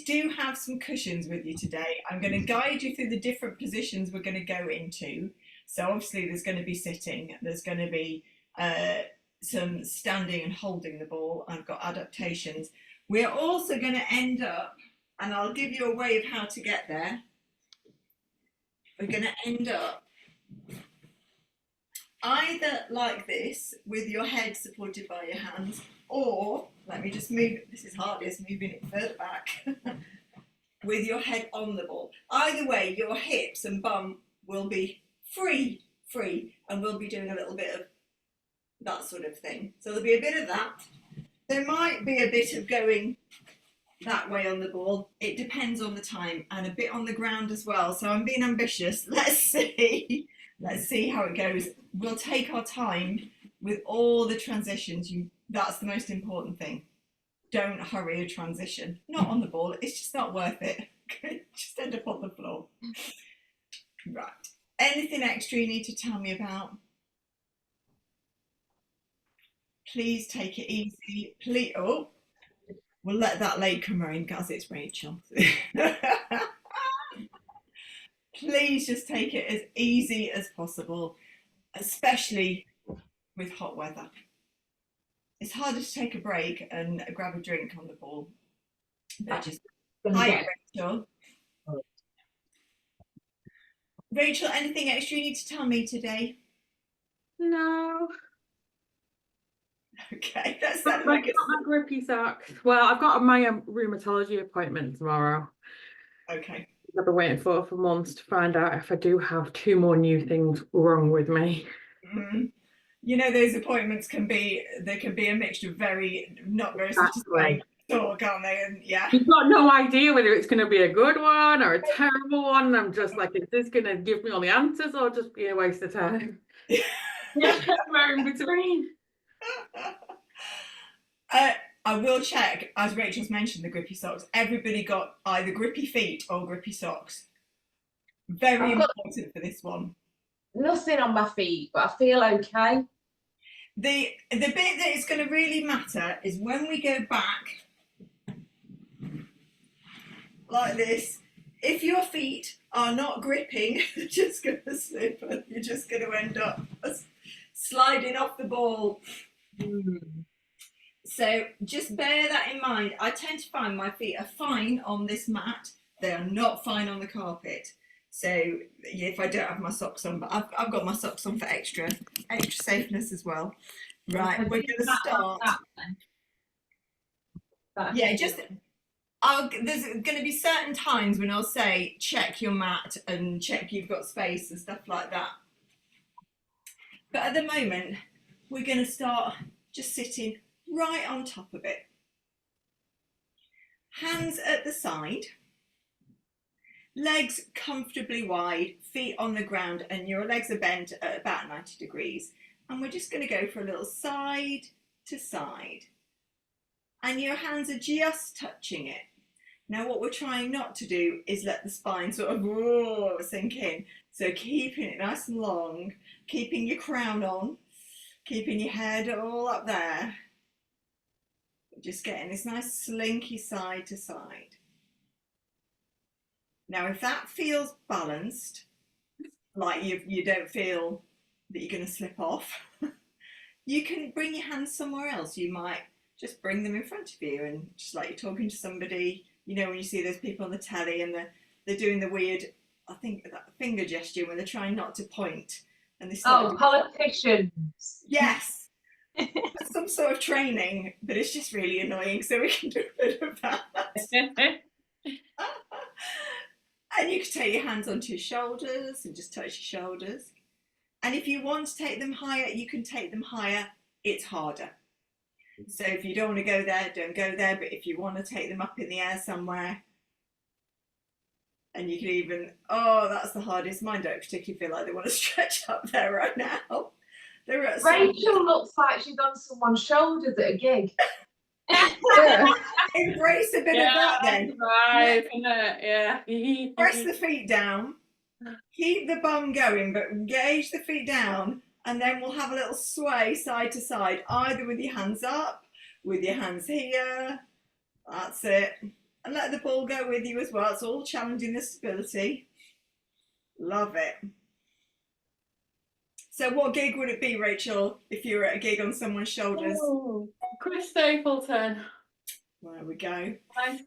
do have some cushions with you today. I'm going to guide you through the different positions we're going to go into. So obviously there's going to be sitting, there's going to be some standing and holding the ball. I've got adaptations. We're also going to end up, and I'll give you a way of how to get there. We're going to end up either like this with your head supported by your hands, or let me just move, this is hardest, moving it further back, with your head on the ball. Either way, your hips and bum will be free, and we'll be doing a little bit of that sort of thing. So there'll be a bit of that. There might be a bit of going that way on the ball. It depends on the time, and a bit on the ground as well. So I'm being ambitious. Let's see. Let's see how it goes. We'll take our time with all the transitions. That's the most important thing. Don't hurry a transition. Not on the ball. It's just not worth it. Just end up on the floor. Right. Anything extra you need to tell me about? Please take it easy. Please. Oh, we'll let that leg come in because it's Rachel. Please just take it as easy as possible, especially with hot weather. It's harder to take a break and grab a drink on the ball. But just hi, Rachel. Rachel, anything extra you need to tell me today? No. Okay, that's I've got my grippy socks. Well, I've got my rheumatology appointment tomorrow. Okay. I've been waiting for months to find out if I do have 2 more new things wrong with me. Mm-hmm. You know, those appointments can be a mixture of not very satisfying talk, can't they? And yeah, you've got no idea whether it's going to be a good one or a terrible one. I'm just like, is this going to give me all the answers or just be a waste of time? Yeah, somewhere in between. I will check, as Rachel's mentioned, the grippy socks. Everybody got either grippy feet or grippy socks. Very important for this one. Nothing on my feet, but I feel okay. The bit that is going to really matter is when we go back like this. If your feet are not gripping, they're just going to slip and you're just going to end up sliding off the ball. So just bear that in mind. I tend to find my feet are fine on this mat. They are not fine on the carpet. So if I don't have my socks on, but I've got my socks on for extra safeness as well. Right, we're going to start. Yeah, there's going to be certain times when I'll say check your mat and check you've got space and stuff like that. But at the moment, we're going to start just sitting right on top of it. Hands at the side. Legs comfortably wide, feet on the ground, and your legs are bent at about 90 degrees. And we're just going to go for a little side to side. And your hands are just touching it. Now what we're trying not to do is let the spine sort of sink in. So keeping it nice and long, keeping your crown on, keeping your head all up there. Just getting this nice slinky side to side. Now, if that feels balanced, like you don't feel that you're going to slip off, you can bring your hands somewhere else. You might just bring them in front of you and just like you're talking to somebody, you know, when you see those people on the telly and they're doing the weird, I think, that finger gesture when they're trying not to point. And they start politicians. Yes. Some sort of training, but it's just really annoying, so we can do a bit of that. And you can take your hands onto your shoulders and just touch your shoulders. And if you want to take them higher, you can take them higher. It's harder. So if you don't want to go there, don't go there. But if you want to take them up in the air somewhere, and you can even, that's the hardest. Mine don't particularly feel like they want to stretch up there right now. Rachel looks like she's on someone's shoulders at a gig. Embrace a bit of that then. Right, yeah. Press the feet down. Keep the bum going, but engage the feet down, and then we'll have a little sway side to side, either with your hands up, with your hands here. That's it. And let the ball go with you as well. It's all challenging the stability. Love it. So what gig would it be, Rachel, if you were at a gig on someone's shoulders? Oh, Chris Stapleton. There we go. Nice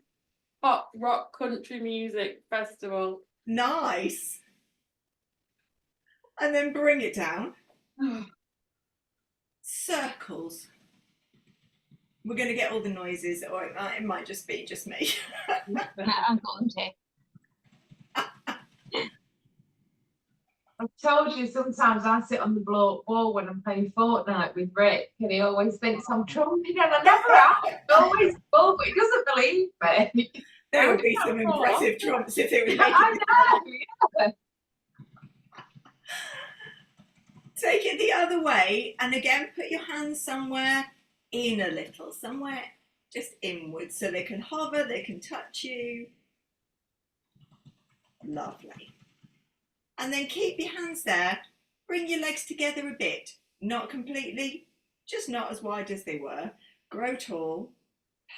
pop rock country music festival. Nice. And then bring it down. Circles. We're going to get all the noises, or it might just be just me. I've got them too. I've told you sometimes I sit on the ball when I'm playing Fortnite with Rick, and he always thinks I'm trumping, and I never have. I always fall, but he doesn't believe me. There would be some impressive trumps if it was making I know. Yeah. Take it the other way, and again put your hands somewhere in a little, somewhere just inwards, so they can hover, they can touch you. Lovely. And then keep your hands there, bring your legs together a bit, not completely, just not as wide as they were. Grow tall,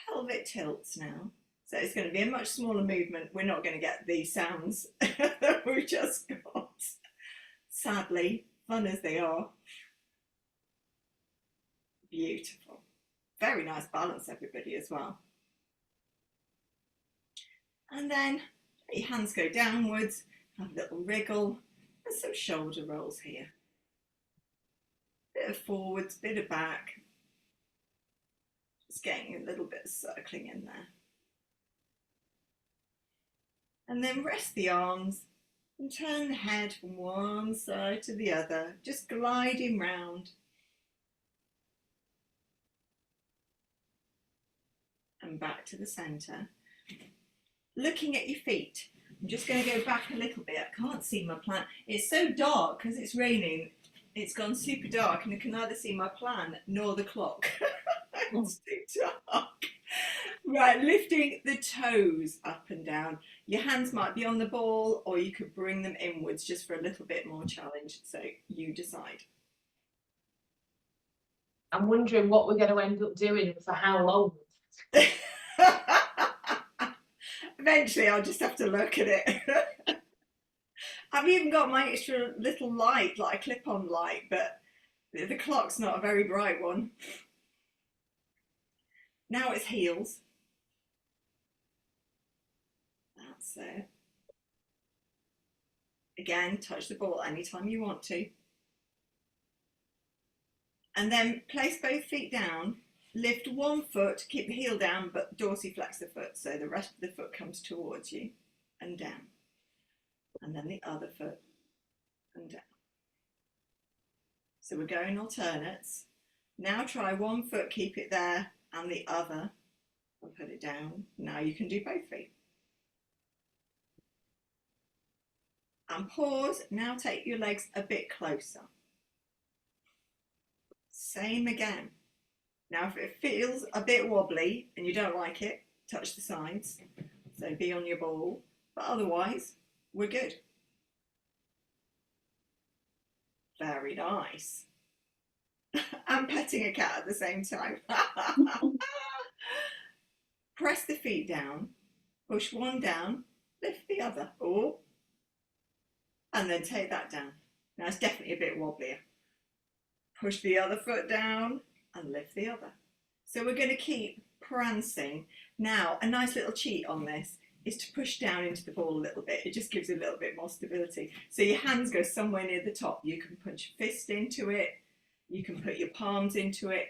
pelvic tilts now. So it's going to be a much smaller movement. We're not going to get these sounds that we just got, sadly. Fun as they are. Beautiful. Very nice balance, everybody, as well. And then let your hands go downwards, have a little wriggle, and some shoulder rolls here. Bit of forwards, bit of back. Just getting a little bit of circling in there. And then rest the arms. And turn the head from one side to the other, just gliding round. And back to the centre. Looking at your feet. I'm just going to go back a little bit. I can't see my plan. It's so dark because it's raining. It's gone super dark and I can neither see my plan nor the clock. It's too dark. Right, lifting the toes up and down. Your hands might be on the ball or you could bring them inwards just for a little bit more challenge. So you decide. I'm wondering what we're going to end up doing and for how long. Eventually I'll just have to look at it. I've even got my extra little light, like a clip-on light, but the clock's not a very bright one. Now it's heels. That's it. Again, touch the ball anytime you want to. And then place both feet down, lift one foot, keep the heel down, but dorsiflex the foot, so the rest of the foot comes towards you and down. And then the other foot and down. So we're going alternates. Now try one foot, keep it there, and the other, and put it down. Now you can do both feet. And pause. Now take your legs a bit closer. Same again. Now if it feels a bit wobbly and you don't like it, touch the sides. So be on your ball. But otherwise, we're good. Very nice. I'm petting a cat at the same time. Press the feet down, push one down, lift the other, oh, and then take that down. Now it's definitely a bit wobblier. Push the other foot down and lift the other. So we're going to keep prancing. Now, a nice little cheat on this is to push down into the ball a little bit. It just gives a little bit more stability. So your hands go somewhere near the top. You can punch your fist into it. You can put your palms into it.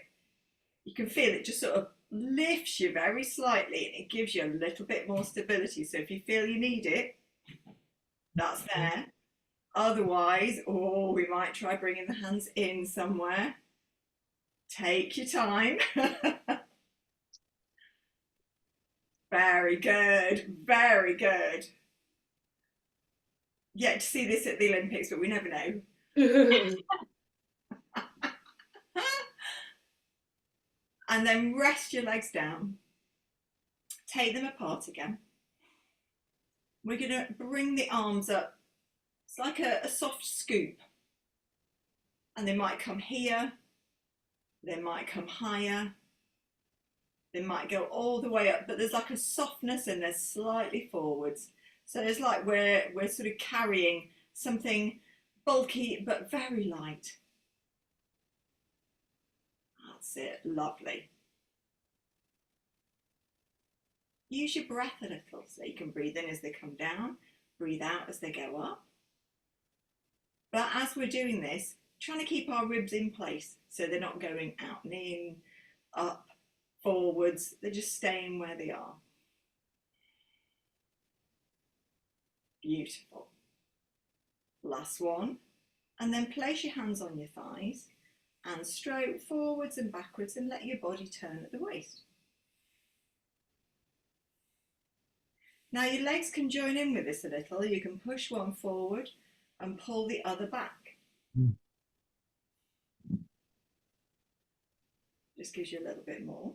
You can feel it just sort of lifts you very slightly and it gives you a little bit more stability. So if you feel you need it, that's there. Otherwise, oh, we might try bringing the hands in somewhere. Take your time. Very good, very good. Yet to see this at the Olympics, but we never know. And then rest your legs down. Take them apart again. We're going to bring the arms up. It's like a soft scoop. And they might come here. They might come higher. They might go all the way up, but there's like a softness and they're slightly forwards. So it's like we're sort of carrying something bulky but very light. That's it, lovely. Use your breath a little, so you can breathe in as they come down, breathe out as they go up. But as we're doing this, trying to keep our ribs in place so they're not going out and in, up, forwards, they're just staying where they are. Beautiful. Last one. And then place your hands on your thighs and stroke forwards and backwards and let your body turn at the waist. Now your legs can join in with this a little. You can push one forward and pull the other back. Just gives you a little bit more.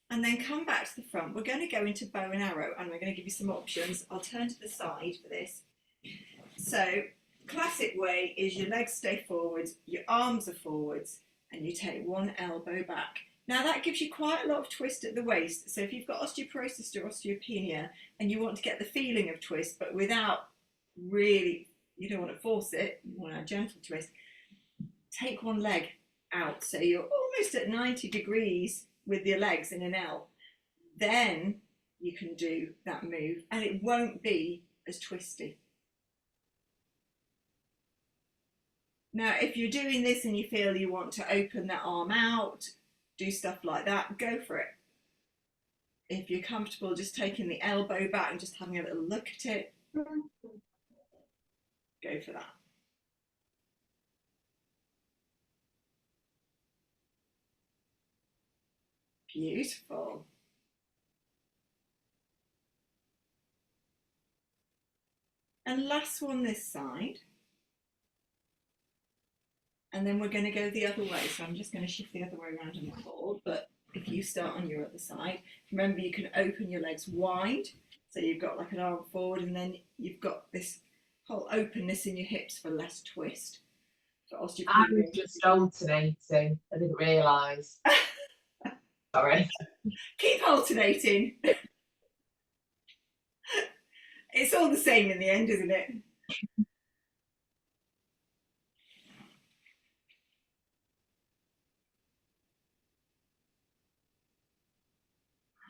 And then come back to the front. We're going to go into bow and arrow and we're going to give you some options. I'll turn to the side for this. So classic way is your legs stay forwards, your arms are forwards, and you take one elbow back. Now that gives you quite a lot of twist at the waist. So if you've got osteoporosis or osteopenia and you want to get the feeling of twist, but without really, you don't want to force it, you want a gentle twist, take one leg out. So you're almost at 90 degrees with your legs in an L. Then you can do that move and it won't be as twisty. Now, if you're doing this and you feel you want to open that arm out, do stuff like that, go for it. If you're comfortable just taking the elbow back and just having a little look at it, go for that. Beautiful. And last one this side. And then we're going to go the other way. So I'm just going to shift the other way around on my board. But if you start on your other side, remember you can open your legs wide. So you've got like an arm forward and then you've got this whole openness in your hips for less twist. For I was osteopenia. just alternating. I didn't realise. Sorry. Keep alternating. It's all the same in the end, isn't it?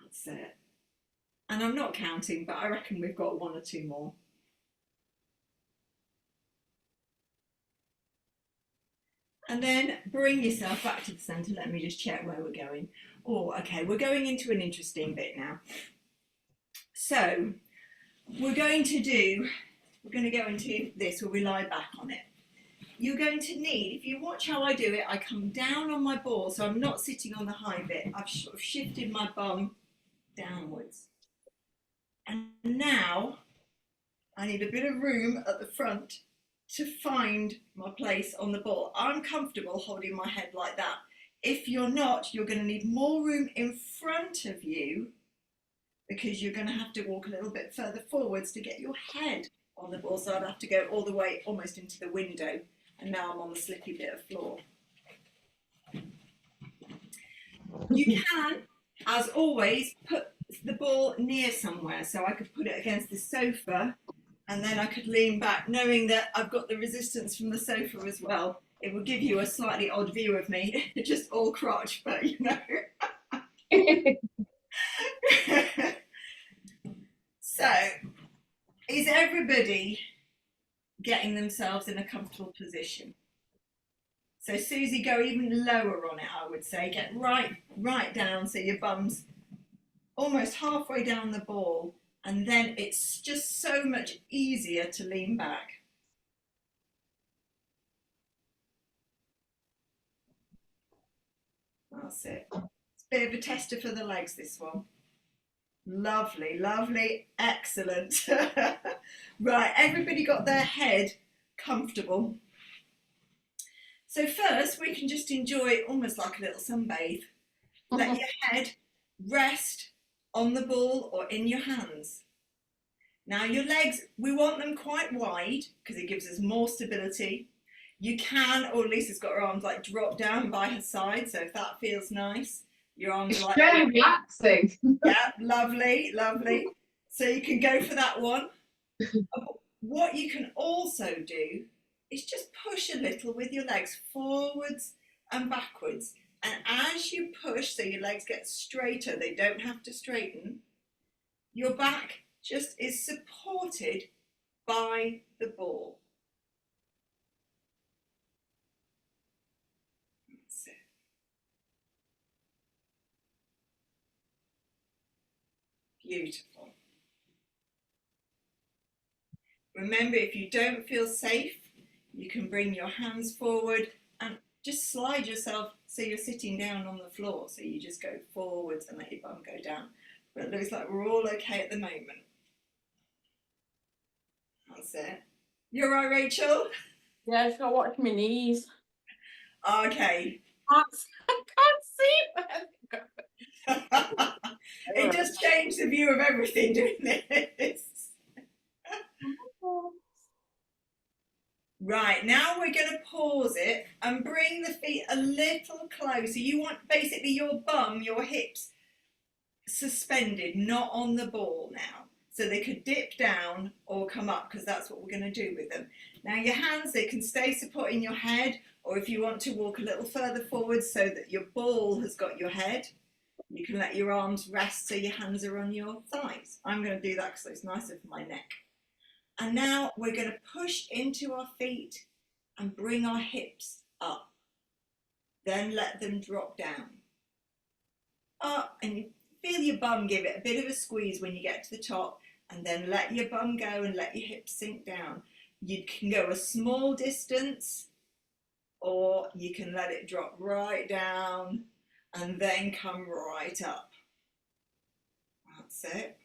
That's it. And I'm not counting, but I reckon we've got one or two more. And then bring yourself back to the centre. Let me just check where we're going. Oh, okay, we're going into an interesting bit now. So we're going to go into this where we lie back on it. You're going to need, if you watch how I do it, I come down on my ball, so I'm not sitting on the high bit. I've sort of shifted my bum downwards. And now I need a bit of room at the front to find my place on the ball. I'm comfortable holding my head like that. If you're not, you're going to need more room in front of you because you're going to have to walk a little bit further forwards to get your head on the ball. So I'd have to go all the way almost into the window. And now I'm on the slippy bit of floor. You can, as always, put the ball near somewhere. So I could put it against the sofa and then I could lean back knowing that I've got the resistance from the sofa as well. It would give you a slightly odd view of me, just all crotch, but you know. So, is everybody getting themselves in a comfortable position? So Susie, go even lower on it, I would say. Get right down so your bum's almost halfway down the ball, and then it's just so much easier to lean back. That's it. It's a bit of a tester for the legs, this one. Lovely, lovely, excellent. Right, everybody got their head comfortable. So first we can just enjoy almost like a little sunbathe. Let your head rest on the ball or in your hands. Now your legs, we want them quite wide because it gives us more stability. You can, or Lisa's got her arms like drop down by her side, so if that feels nice, your arms It's are like, very relaxing. yeah, lovely, lovely. So you can go for that one. What you can also do is just push a little with your legs forwards and backwards. And as you push, so your legs get straighter, they don't have to straighten, your back just is supported by the ball. That's it. Beautiful. Remember, if you don't feel safe, you can bring your hands forward and just slide yourself so you're sitting down on the floor. So you just go forwards and let your bum go down. But it looks like we're all okay at the moment. That's it. You're right, Rachel? Yeah, I just gotta watch my knees. Okay. I can't see them. It does change the view of everything, doing this. Right, now we're going to pause it and bring the feet a little closer. You want basically your bum, your hips suspended, not on the ball now. So they could dip down or come up, because that's what we're going to do with them. Now your hands, they can stay supporting your head, or if you want to walk a little further forward so that your ball has got your head, you can let your arms rest so your hands are on your thighs. I'm going to do that because it's nicer for my neck. And now we're going to push into our feet and bring our hips up. Then let them drop down. Up, and you feel your bum give it a bit of a squeeze when you get to the top, and then let your bum go and let your hips sink down. You can go a small distance, or you can let it drop right down and then come right up. That's it.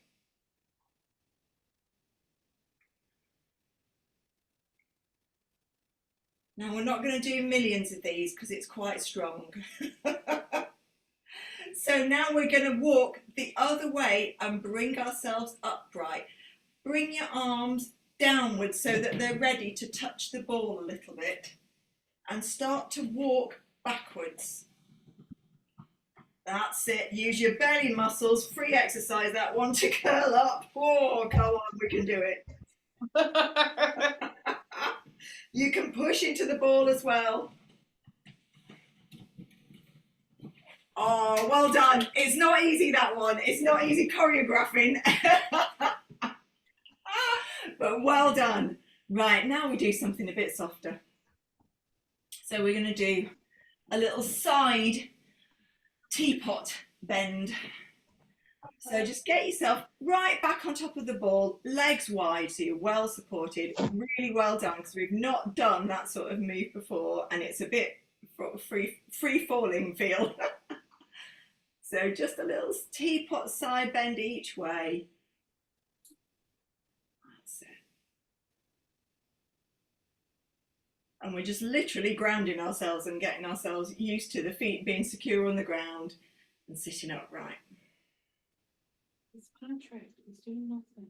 Now we're not going to do millions of these because it's quite strong. So now we're going to walk the other way and bring ourselves upright. Bring your arms downwards so that they're ready to touch the ball a little bit, and start to walk backwards. That's it. Use your belly muscles. Free exercise, that one, to curl up. Oh, come on, we can do it. You can push into the ball as well. Oh, well done. It's not easy, that one. It's not easy choreographing. But well done. Right, now we do something a bit softer. So we're going to do a little side teapot bend. So just get yourself right back on top of the ball, legs wide so you're well supported. Really well done, because we've not done that sort of move before and it's a bit free falling feel. So just a little teapot side bend each way. That's it. And we're just literally grounding ourselves and getting ourselves used to the feet being secure on the ground and sitting upright. It's Patrick, he's doing nothing.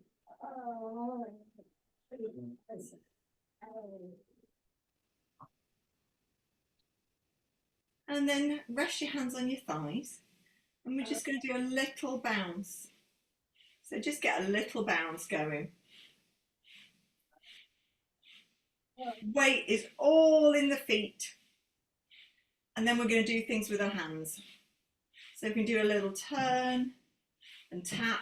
And then rest your hands on your thighs, and we're just going to do a little bounce. So just get a little bounce going. Weight is all in the feet. And then we're going to do things with our hands. So we can do a little turn and tap.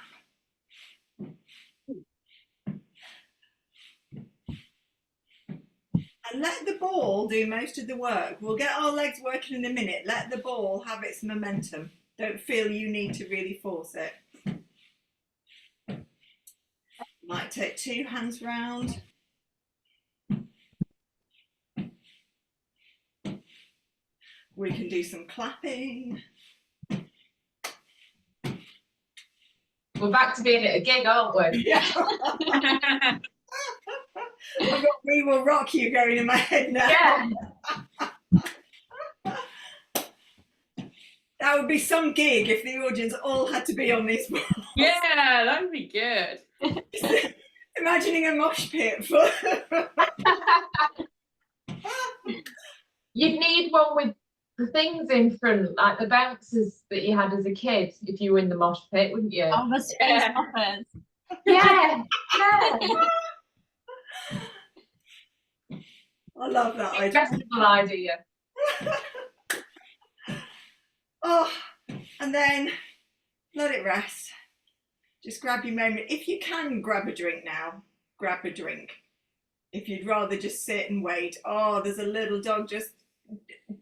And let the ball do most of the work. We'll get our legs working in a minute. Let the ball have its momentum. Don't feel you need to really force it. Might take two hands round. We can do some clapping. We're back to being at a gig, aren't we? Yeah. I've got We Will Rock You going in my head now. Yeah. That would be some gig if the audience all had to be on this ball. Yeah, that'd be good. Imagining a mosh pit for You'd need one with the things in front, like the bouncers that you had as a kid if you were in the mosh pit, wouldn't you? Oh, the space Yeah. hoppers. Yeah, yeah. I love that idea. Festival idea. Oh, and then let it rest. Just grab your moment. If you can grab a drink now, grab a drink. If you'd rather just sit and wait, oh, there's a little dog just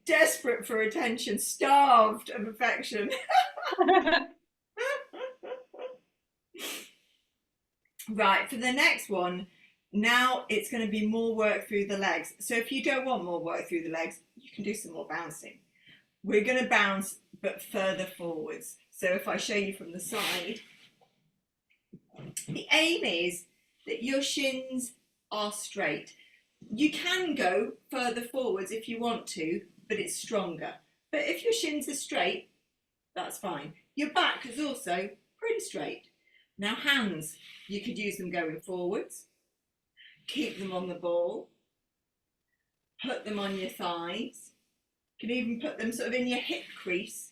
desperate for attention, starved of affection. Right, for the next one, now it's going to be more work through the legs. So if you don't want more work through the legs, you can do some more bouncing. We're going to bounce, but further forwards. So if I show you from the side, the aim is that your shins are straight. You can go further forwards if you want to, but it's stronger. But if your shins are straight, that's fine. Your back is also pretty straight. Now hands, you could use them going forwards, keep them on the ball, put them on your thighs, you can even put them sort of in your hip crease.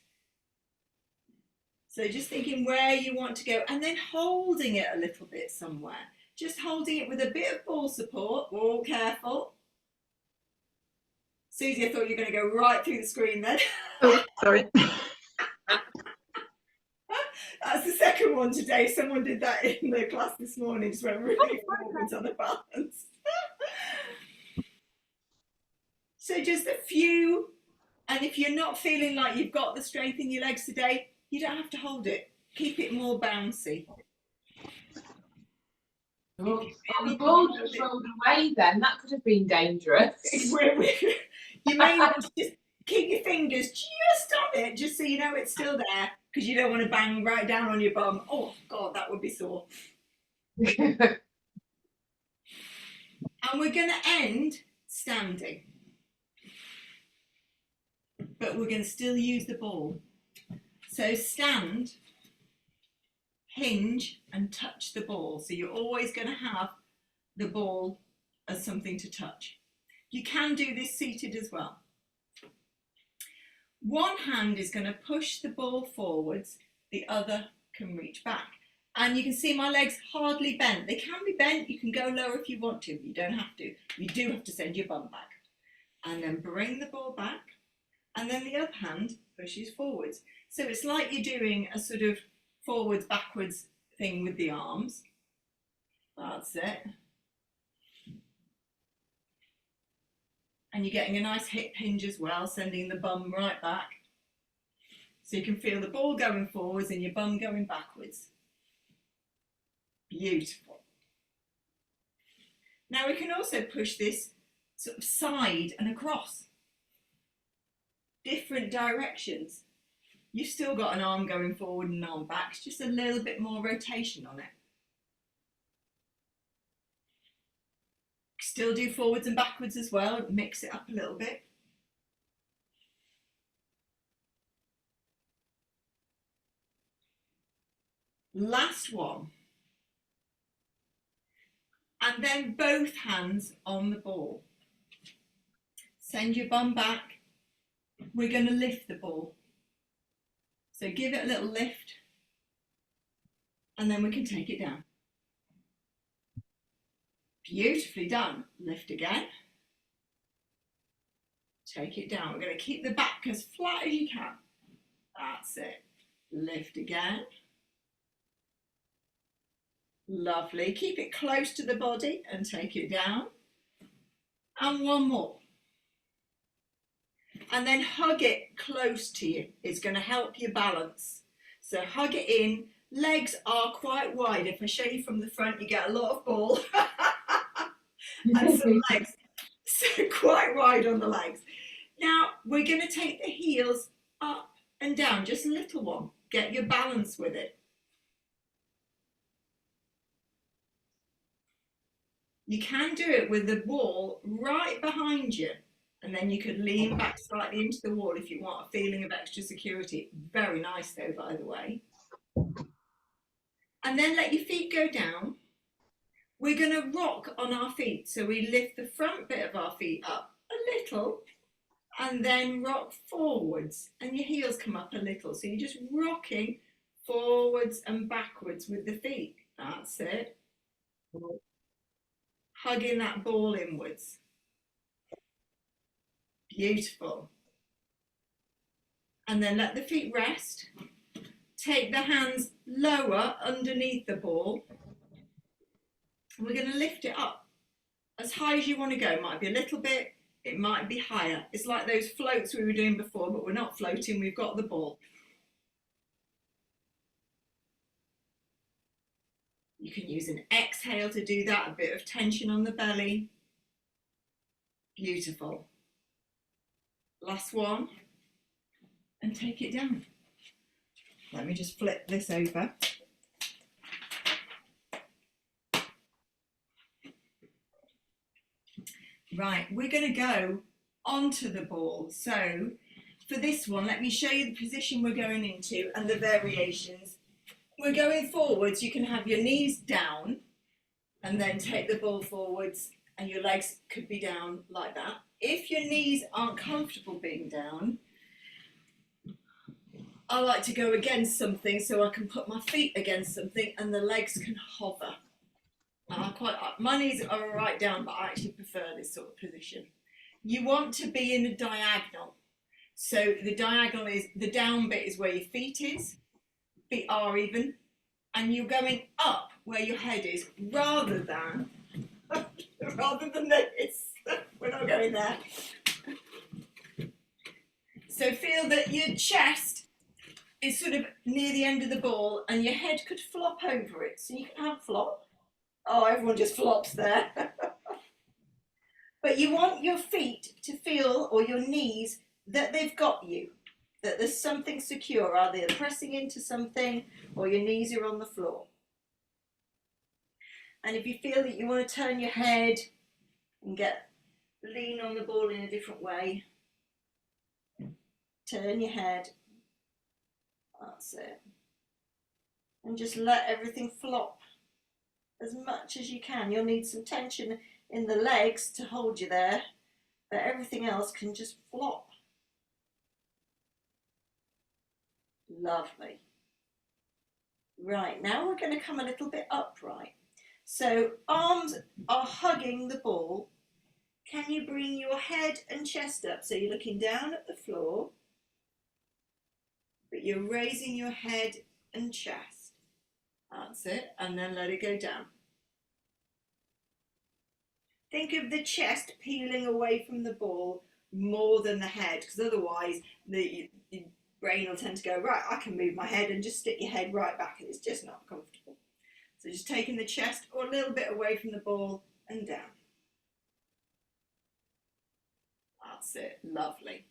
So just thinking where you want to go and then holding it a little bit somewhere. Just holding it with a bit of ball support. Oh, careful. Susie, I thought you were going to go right through the screen then. Oh, sorry. That's the second one today. Someone did that in the class this morning. Just went really forwards on the balance. So just a few. And if you're not feeling like you've got the strength in your legs today, you don't have to hold it. Keep it more bouncy. Oh, the ball just rolled away then. That could have been dangerous. You may want to just keep your fingers just on it, just so you know it's still there, because you don't want to bang right down on your bum. Oh, God, that would be sore. And we're going to end standing. But we're going to still use the ball. So stand, hinge, and touch the ball. So you're always going to have the ball as something to touch. You can do this seated as well. One hand is going to push the ball forwards, the other can reach back. And you can see my legs hardly bent. They can be bent, you can go lower if you want to, but you don't have to. You do have to send your bum back. And then bring the ball back, and then the other hand pushes forwards. So it's like you're doing a sort of forwards, backwards thing with the arms. That's it. And you're getting a nice hip hinge as well, sending the bum right back. So you can feel the ball going forwards and your bum going backwards. Beautiful. Now we can also push this sort of side and across. Different directions. You've still got an arm going forward and an arm back, it's just a little bit more rotation on it. Still do forwards and backwards as well, mix it up a little bit. Last one. And then both hands on the ball. Send your bum back. We're going to lift the ball. So give it a little lift. And then we can take it down. Beautifully done. Lift again. Take it down. We're going to keep the back as flat as you can. That's it. Lift again. Lovely. Keep it close to the body and take it down. And one more. And then hug it close to you. It's going to help you balance. So hug it in. Legs are quite wide. If I show you from the front, you get a lot of ball. And some legs. So quite wide on the legs. Now we're going to take the heels up and down. Just a little one. Get your balance with it. You can do it with the ball right behind you. And then you could lean back slightly into the wall if you want a feeling of extra security. Very nice though, by the way. And then let your feet go down. We're going to rock on our feet. So we lift the front bit of our feet up a a little, and then rock forwards, and your heels come up a little. So you're just rocking forwards and backwards with the feet. That's it. Hugging that ball inwards. Beautiful. And then let the feet rest. Take the hands lower underneath the ball. And we're going to lift it up as high as you want to go. It might be a little bit, it might be higher. It's like those floats we were doing before, but we're not floating, we've got the ball. You can use an exhale to do that, a bit of tension on the belly. Beautiful. Last one. And take it down. Let me just flip this over. Right, we're going to go onto the ball. So for this one, let me show you the position we're going into and the variations. We're going forwards. You can have your knees down and then take the ball forwards, and your legs could be down like that. If your knees aren't comfortable being down, I like to go against something so I can put my feet against something and the legs can hover. My knees are right down, but I actually prefer this sort of position. You want to be in a diagonal. So the diagonal is, the down bit is where your feet is, feet are even, and you're going up where your head is rather than this. We're not going there. So feel that your chest is sort of near the end of the ball and your head could flop over it. So you can have flop. Oh, everyone just flops there. But you want your feet to feel, or your knees, that they've got you, that there's something secure. Either they're pressing into something or your knees are on the floor. And if you feel that you want to turn your head and lean on the ball in a different way, turn your head. That's it. And just let everything flop as much as you can. You'll need some tension in the legs to hold you there, but everything else can just flop. Lovely. Right, now we're going to come a little bit upright. So arms are hugging the ball. Can you bring your head and chest up? So you're looking down at the floor, but you're raising your head and chest. That's it, and then let it go down. Think of the chest peeling away from the ball more than the head, because otherwise the brain will tend to go, right, I can move my head, and just stick your head right back, and it's just not comfortable. So just taking the chest or a little bit away from the ball and down. That's it, lovely.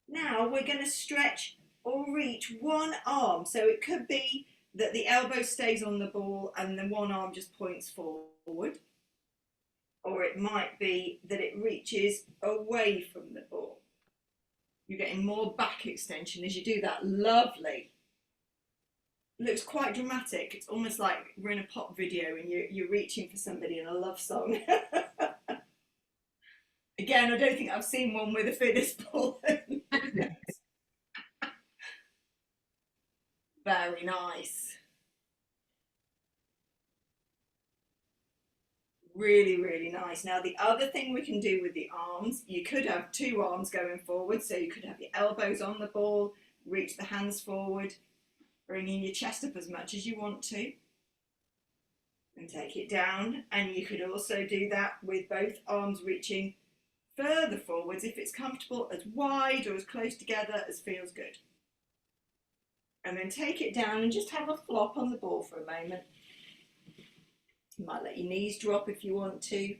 Now we're going to stretch or reach one arm. So it could be that the elbow stays on the ball and the one arm just points forward. Or it might be that it reaches away from the ball. You're getting more back extension as you do that. Lovely. Looks quite dramatic. It's almost like we're in a pop video and you're reaching for somebody in a love song. Again, I don't think I've seen one with a fitness ball. Very nice. Really, really nice. Now the other thing we can do with the arms, you could have two arms going forward. So you could have your elbows on the ball, reach the hands forward, bringing your chest up as much as you want to. And take it down. And you could also do that with both arms reaching further forwards if it's comfortable, as wide or as close together as feels good. And then take it down and just have a flop on the ball for a moment. You might let your knees drop if you want to.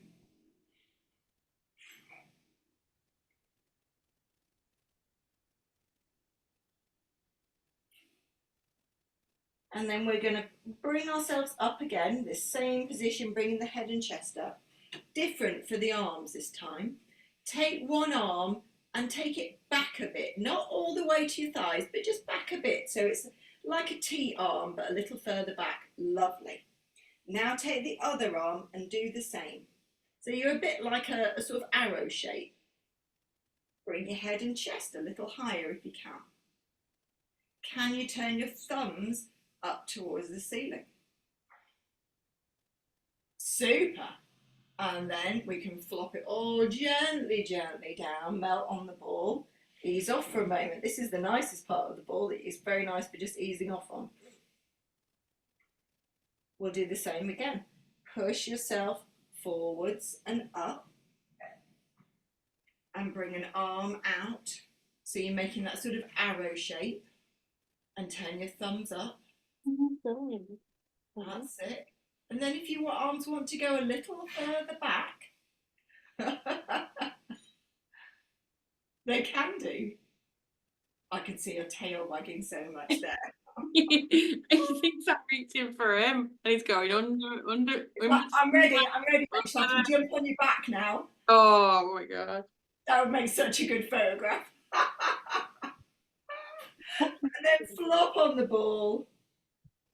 And then we're going to bring ourselves up again, this same position, bringing the head and chest up. Different for the arms this time. Take one arm and take it back a bit, not all the way to your thighs, but just back a bit. So it's like a T arm, but a little further back. Lovely. Now take the other arm and do the same. So you're a bit like a sort of arrow shape. Bring your head and chest a little higher if you can. Can you turn your thumbs up towards the ceiling? Super. And then we can flop it all gently, gently down, melt on the ball, ease off for a moment. This is the nicest part of the ball. It is very nice for just easing off on. We'll do the same again. Push yourself forwards and up. And bring an arm out. So you're making that sort of arrow shape. And turn your thumbs up. That's it. And then if your arms want to go a little further back, they can do. I can see your tail wagging so much there. He thinks I'm reaching for him, and he's going under. I'm ready. So I can jump on your back now. Oh my god. That would make such a good photograph. And then flop on the ball.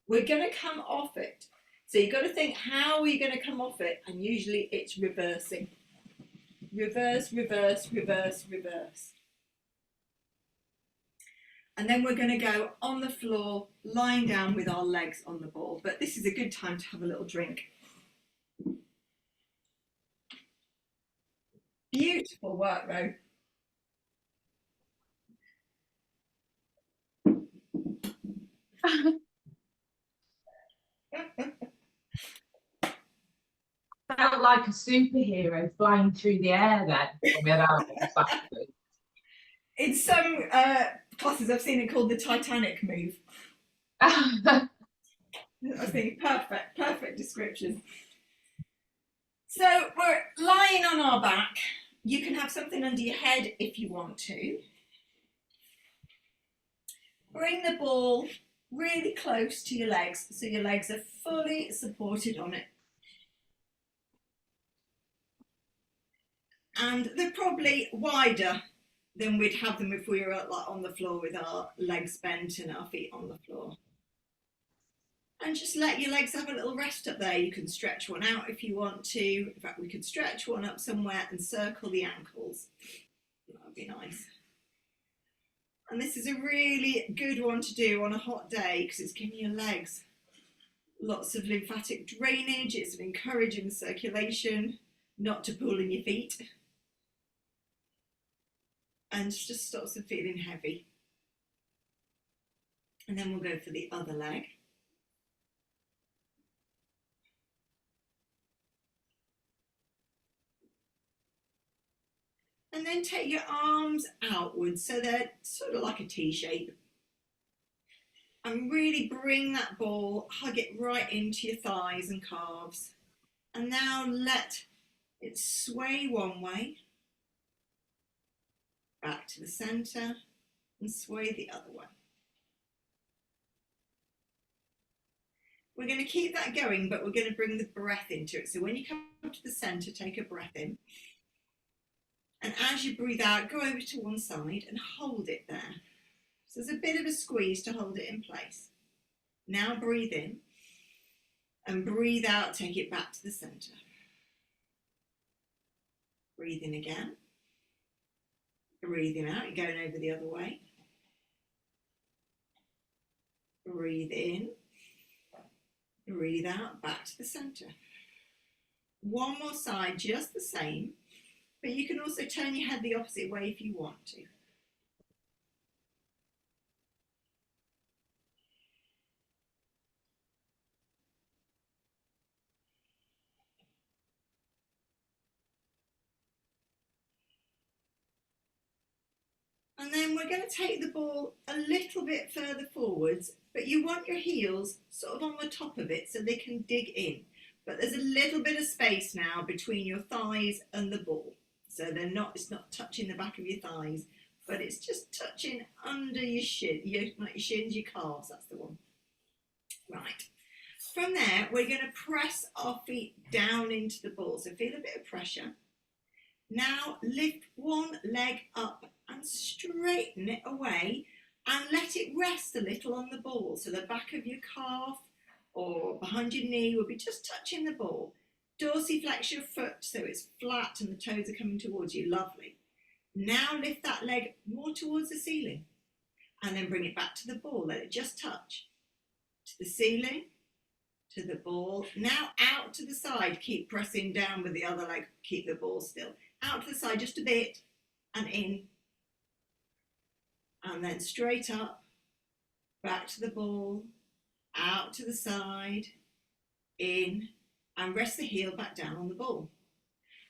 We're going to come off it. So you've got to think, how are you going to come off it? And usually it's reversing. Reverse, reverse, reverse, reverse. And then we're going to go on the floor, lying down with our legs on the ball. But this is a good time to have a little drink. Beautiful work, though. Felt like a superhero flying through the air then. In some classes, I've seen it called the Titanic move. I think perfect description. So we're lying on our back. You can have something under your head if you want to. Bring the ball really close to your legs so your legs are fully supported on it. And they're probably wider than we'd have them if we were like on the floor with our legs bent and our feet on the floor. And just let your legs have a little rest up there. You can stretch one out if you want to. In fact, we could stretch one up somewhere and circle the ankles. That would be nice. And this is a really good one to do on a hot day because it's giving your legs lots of lymphatic drainage. It's encouraging circulation, not to pull in your feet. And just stops them feeling heavy. And then we'll go for the other leg. And then take your arms outwards so they're sort of like a T shape. And really bring that ball, hug it right into your thighs and calves. And now let it sway one way. Back to the centre and sway the other way. We're going to keep that going, but we're going to bring the breath into it. So when you come to the centre, take a breath in. And as you breathe out, go over to one side and hold it there. So there's a bit of a squeeze to hold it in place. Now breathe in and breathe out, take it back to the centre. Breathe in again. Breathing out, you're going over the other way. Breathe in. Breathe out, back to the centre. One more side, just the same, but you can also turn your head the opposite way if you want to. And then we're going to take the ball a little bit further forwards, but you want your heels sort of on the top of it so they can dig in. But there's a little bit of space now between your thighs and the ball. So it's not touching the back of your thighs, but it's just touching under your not your shins, your calves, that's the one. Right. From there, we're going to press our feet down into the ball. So feel a bit of pressure. Now lift one leg up and straighten it away and let it rest a little on the ball. So the back of your calf or behind your knee will be just touching the ball. Dorsiflex your foot so it's flat and the toes are coming towards you. Lovely. Now lift that leg more towards the ceiling and then bring it back to the ball. Let it just touch. To the ceiling, to the ball. Now out to the side. Keep pressing down with the other leg. Keep the ball still. Out to the side just a bit and in. And then straight up. Back to the ball. Out to the side. In. And rest the heel back down on the ball.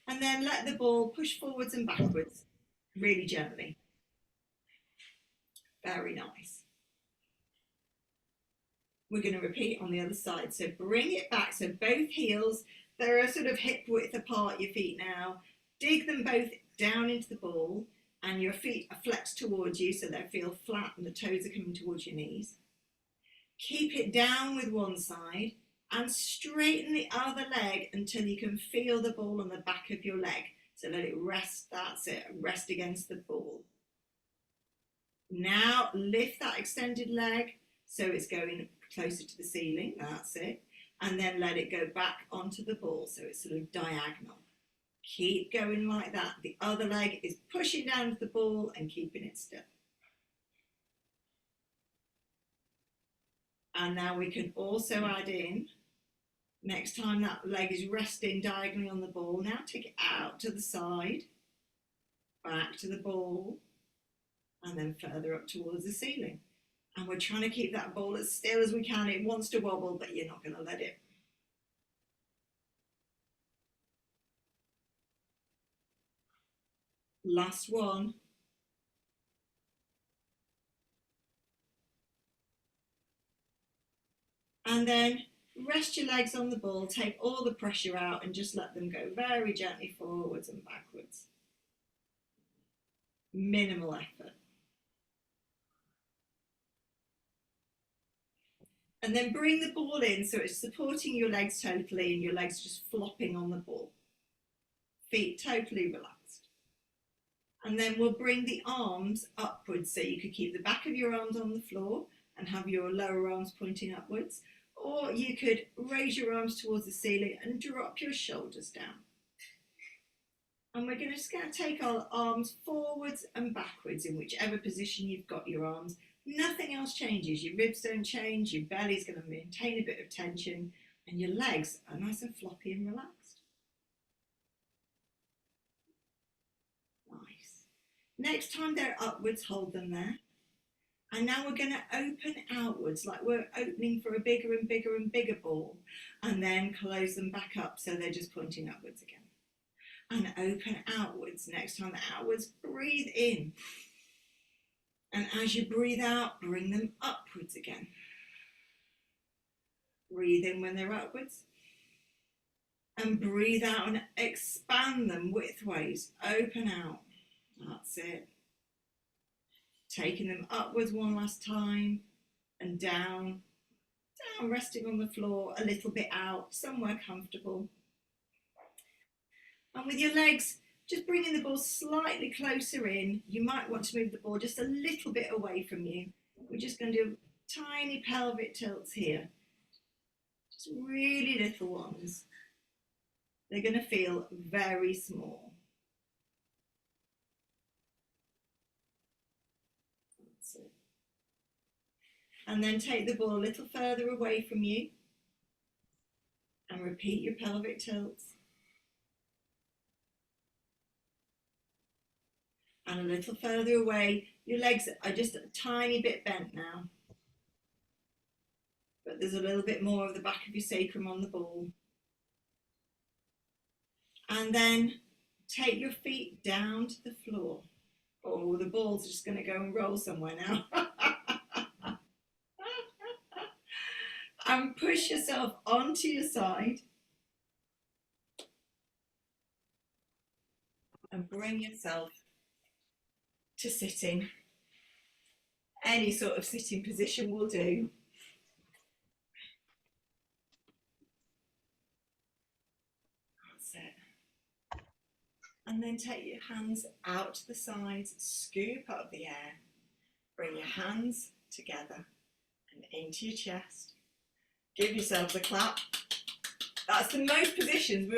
And then let the ball push forwards and backwards, really gently. Very nice. We're going to repeat on the other side. So bring it back. So both heels, they're sort of hip width apart, your feet now. Dig them both down into the ball and your feet are flexed towards you so they feel flat and the toes are coming towards your knees. Keep it down with one side. And straighten the other leg until you can feel the ball on the back of your leg. So let it rest, that's it, rest against the ball. Now lift that extended leg so it's going closer to the ceiling, that's it. And then let it go back onto the ball so it's sort of diagonal. Keep going like that. The other leg is pushing down to the ball and keeping it still. And now we can also add in, next time that leg is resting diagonally on the ball, now take it out to the side, back to the ball, and then further up towards the ceiling. And we're trying to keep that ball as still as we can. It wants to wobble, but you're not going to let it. Last one. And then rest your legs on the ball, take all the pressure out and just let them go very gently forwards and backwards. Minimal effort. And then bring the ball in so it's supporting your legs totally and your legs just flopping on the ball. Feet totally relaxed. And then we'll bring the arms upwards so you could keep the back of your arms on the floor and have your lower arms pointing upwards. Or you could raise your arms towards the ceiling and drop your shoulders down. And we're just going to take our arms forwards and backwards in whichever position you've got your arms. Nothing else changes. Your ribs don't change, your belly's going to maintain a bit of tension, and your legs are nice and floppy and relaxed. Nice. Next time they're upwards, hold them there. And now we're going to open outwards, like we're opening for a bigger and bigger and bigger ball, and then close them back up so they're just pointing upwards again. And open outwards. Next time outwards, breathe in. And as you breathe out, bring them upwards again. Breathe in when they're upwards. And breathe out and expand them widthways. Open out. That's it. Taking them upwards one last time and down, resting on the floor, a little bit out, somewhere comfortable. And with your legs, just bringing the ball slightly closer in. You might want to move the ball just a little bit away from you. We're just going to do tiny pelvic tilts here. Just really little ones. They're going to feel very small. And then take the ball a little further away from you and repeat your pelvic tilts. And a little further away, your legs are just a tiny bit bent now. But there's a little bit more of the back of your sacrum on the ball. And then take your feet down to the floor. Oh, the ball's just going to go and roll somewhere now. And push yourself onto your side. And bring yourself to sitting. Any sort of sitting position will do. That's it. And then take your hands out to the sides, scoop up the air. Bring your hands together and into your chest. Give yourself a clap. That's the most positions we've